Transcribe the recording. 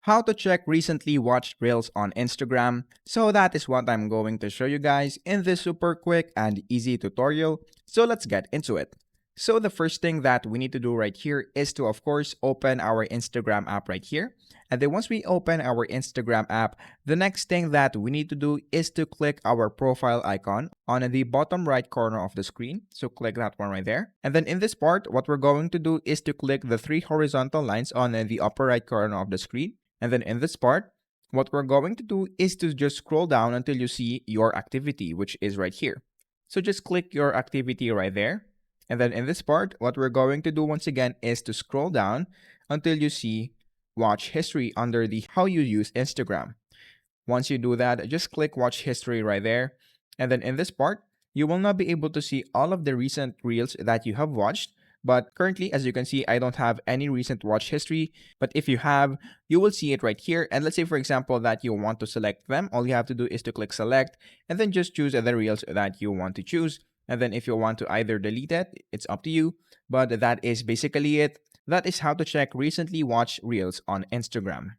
How to check recently watched reels on Instagram. So that is what I'm going to show you guys in this super quick and easy tutorial. So let's get into it. So the first thing that we need to do right here is to of course open our Instagram app right here. And then once we open our Instagram app, the next thing that we need to do is to click our profile icon on the bottom right corner of the screen. So click that one right there. And then in this part, what we're going to do is to click the three horizontal lines on the upper right corner of the screen. And then in this part, what we're going to do is to just scroll down until you see your activity, which is right here. So just click your activity right there. And then in this part, what we're going to do once again is to scroll down until you see watch history under the how you use Instagram. Once you do that, just click watch history right there. And then in this part, you will not be able to see all of the recent reels that you have watched. But currently, as you can see, I don't have any recent watch history. But if you have, you will see it right here. And let's say, for example, that you want to select them. All you have to do is to click select and then just choose the reels that you want to choose. And then if you want to either delete it, it's up to you. But that is basically it. That is how to check recently watched reels on Instagram.